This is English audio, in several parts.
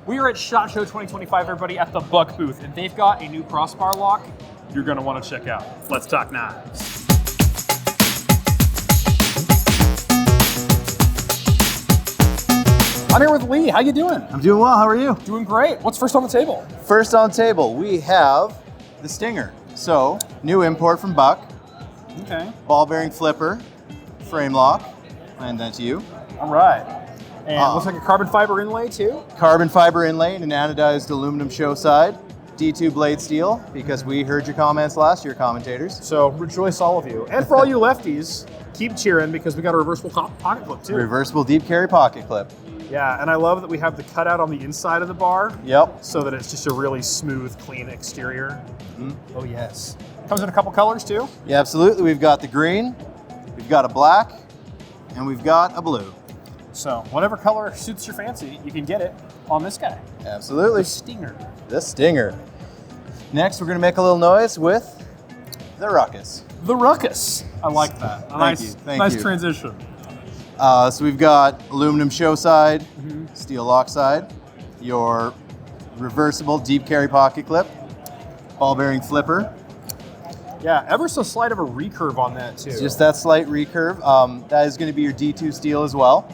We are at SHOT Show 2025, everybody, at the Buck booth, and they've got a new crossbar lock you're going to want to check out. Let's talk knives. I'm here with Lee. How you doing? I'm doing well. How are you? Doing great. What's first on the table? First on table, we have the Stinger. So, new import from Buck. Okay. Ball bearing flipper, frame lock. Hand that to you. All right. And looks like a carbon fiber inlay too. Carbon fiber inlay and an anodized aluminum show side. D2 blade steel, because we heard your comments last year, commentators. So rejoice, all of you. And for all you lefties, keep cheering because we got a reversible pocket clip too. Reversible deep carry pocket clip. Yeah, and I love that we have the cutout on the inside of the bar. Yep. So that it's just a really smooth, clean exterior. Oh yes. Comes in a couple colors too. Yeah, absolutely. We've got the green, we've got a black, and we've got a blue. So whatever color suits your fancy, you can get it on this guy. Absolutely. The Stinger. The Stinger. Next, we're going to make a little noise with the Ruckus. The Ruckus. I like that. Nice you. transition. So we've got aluminum show side, steel lock side, your reversible deep carry pocket clip, ball bearing flipper. Yeah, ever so slight of a recurve on that too. Just that slight recurve. That is going to be your D2 steel as well.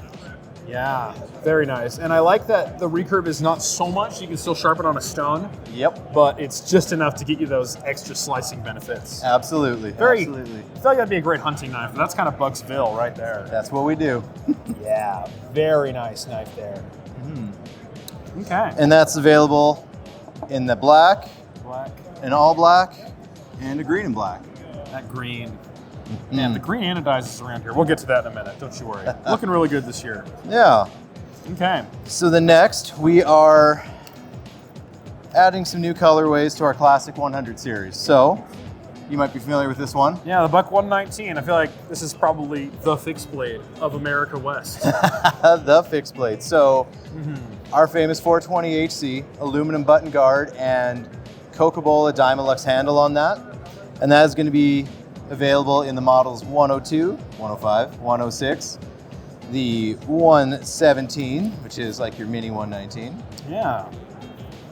Yeah, very nice. And I like that the recurve is not so much, you can still sharpen on a stone. Yep. But it's just enough to get you those extra slicing benefits. Absolutely. Absolutely. I feel like that'd be a great hunting knife. That's kind of Bucksville right there. That's what we do. Yeah, very nice knife there. Okay. And that's available in the black, an all black, and a green and black. That green. Man, the green anodizes around here. We'll get to that in a minute, don't you worry. Looking really good this year. Yeah. Okay. So the next, we are adding some new colorways to our Classic 100 series. So, you might be familiar with this one. Yeah, the Buck 119. I feel like this is probably the fixed blade of America West. The fixed blade. So, our famous 420HC, aluminum button guard, and Coca-Cola Dymilux handle on that. And that is going to be available in the models 102, 105, 106, the 117, which is like your mini 119. Yeah.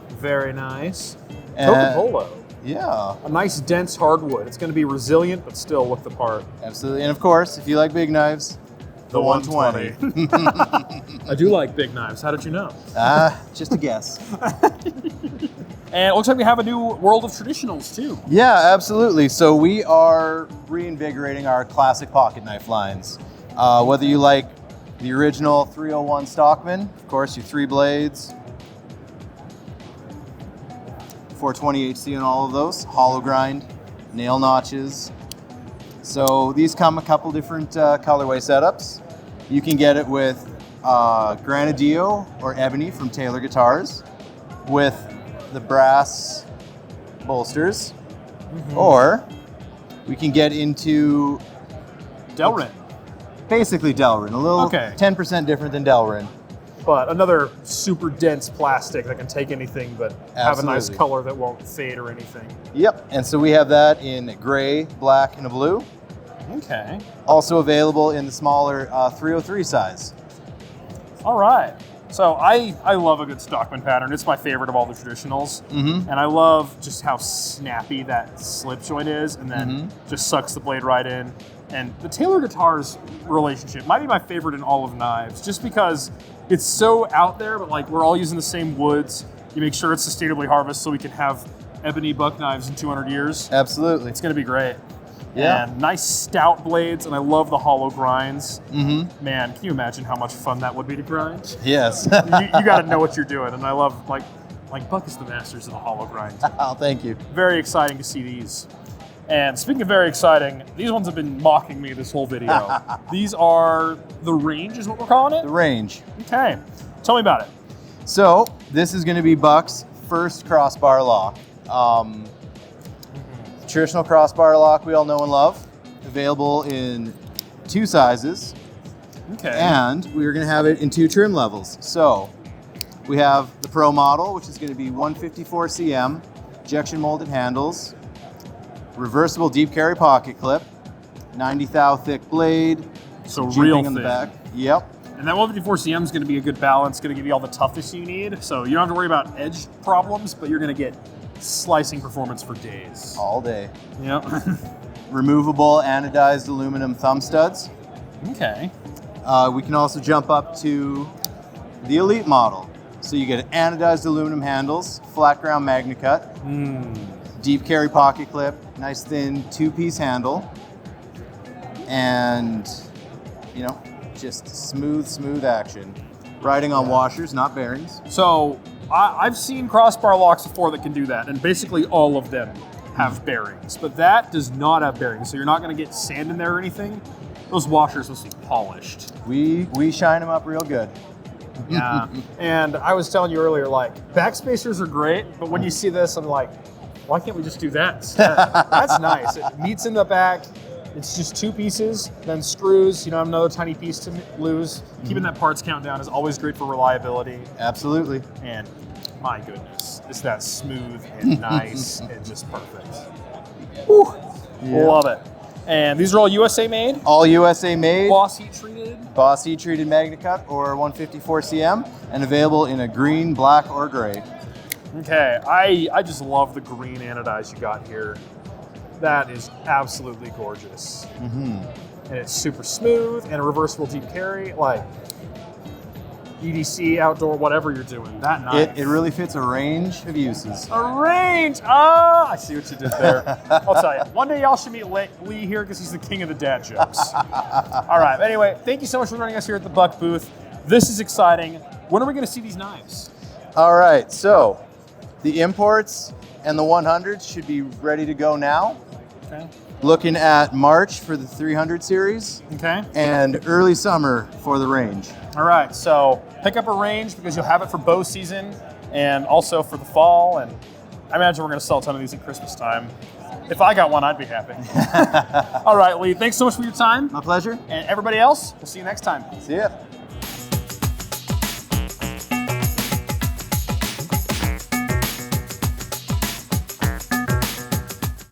Very nice. And Coca-Cola. Yeah. A nice dense hardwood. It's going to be resilient, but still look the part. Absolutely. And of course, if you like big knives, the 120. I do like big knives. How did you know? Just a guess. And it looks like we have a new World of Traditionals too. Yeah, absolutely. So we are reinvigorating our classic pocket knife lines. Whether you like the original 301 Stockman, of course, your 3 blades, 420HC and all of those, hollow grind, nail notches. So these come a couple different colorway setups. You can get it with Granadillo or Ebony from Taylor Guitars, with the brass bolsters, or we can get into Delrin. Basically Delrin, a little 10% different than Delrin. But another super dense plastic that can take anything but have a nice color that won't fade or anything. Yep, and so we have that in gray, black, and a blue. Okay. Also available in the smaller 303 size. All right. So I love a good Stockman pattern. It's my favorite of all the traditionals. And I love just how snappy that slip joint is, and then just sucks the blade right in. And the Taylor Guitars relationship might be my favorite in all of knives, just because it's so out there, but like we're all using the same woods. You make sure it's sustainably harvested so we can have ebony buck knives in 200 years. Absolutely. It's going to be great. Yeah. And nice stout blades, and I love the hollow grinds. Man, can you imagine how much fun that would be to grind? Yes. you got to know what you're doing, and I love, like Buck is the masters of the hollow grind. Oh, thank you. Very exciting to see these. And speaking of very exciting, these ones have been mocking me this whole video. These are the Range is what we're calling it? The Range. Okay. Tell me about it. So, this is going to be Buck's first crossbar lock. Traditional crossbar lock we all know and love. Available in 2 sizes. Okay. And we're going to have it in 2 trim levels. So, we have the Pro model, which is going to be 154 cm, injection molded handles, reversible deep carry pocket clip, 90 thou thick blade, so jimping real on thin. the back. Yep. And that 154CM is going to be a good balance, going to give you all the toughness you need. So you don't have to worry about edge problems, but you're going to get slicing performance for days. All day. Yep. Removable anodized aluminum thumb studs. Okay. We can also jump up to the Elite model. So you get anodized aluminum handles, flat ground magna cut, deep carry pocket clip, nice thin 2-piece handle, and just smooth action. Riding on washers, not bearings. So I've seen crossbar locks before that can do that, and basically all of them have bearings, but that does not have bearings, so you're not going to get sand in there or anything. Those washers will be polished. We shine them up real good. Yeah. And I was telling you earlier, like, backspacers are great, but when you see this, I'm like, why can't we just do that instead? That's nice. It meets in the back. It's just 2 pieces, then screws. Another tiny piece to lose. Keeping that parts count down is always great for reliability. Absolutely. And my goodness, is that smooth and nice and just perfect. Whew. Yeah. Love it. And these are all USA made? All USA made. Boss heat treated? Boss heat treated magna cut or 154CM, and available in a green, black, or gray. Okay, I just love the green anodized you got here. That is absolutely gorgeous. And it's super smooth and a reversible deep carry, like EDC, outdoor, whatever you're doing. That knife. It really fits a range of uses. A range! Ah, I see what you did there. I'll tell you, one day y'all should meet Lee here because he's the king of the dad jokes. All right, but anyway, thank you so much for joining us here at the Buck booth. This is exciting. When are we going to see these knives? All right, so the imports and the 100s should be ready to go now. Okay. Looking at March for the 300 series Okay. and early summer for the range. All right, so pick up a range because you'll have it for bow season and also for the fall. And I imagine we're going to sell a ton of these at Christmas time. If I got one, I'd be happy. All right, Lee, thanks so much for your time. My pleasure. And everybody else, we'll see you next time. See ya.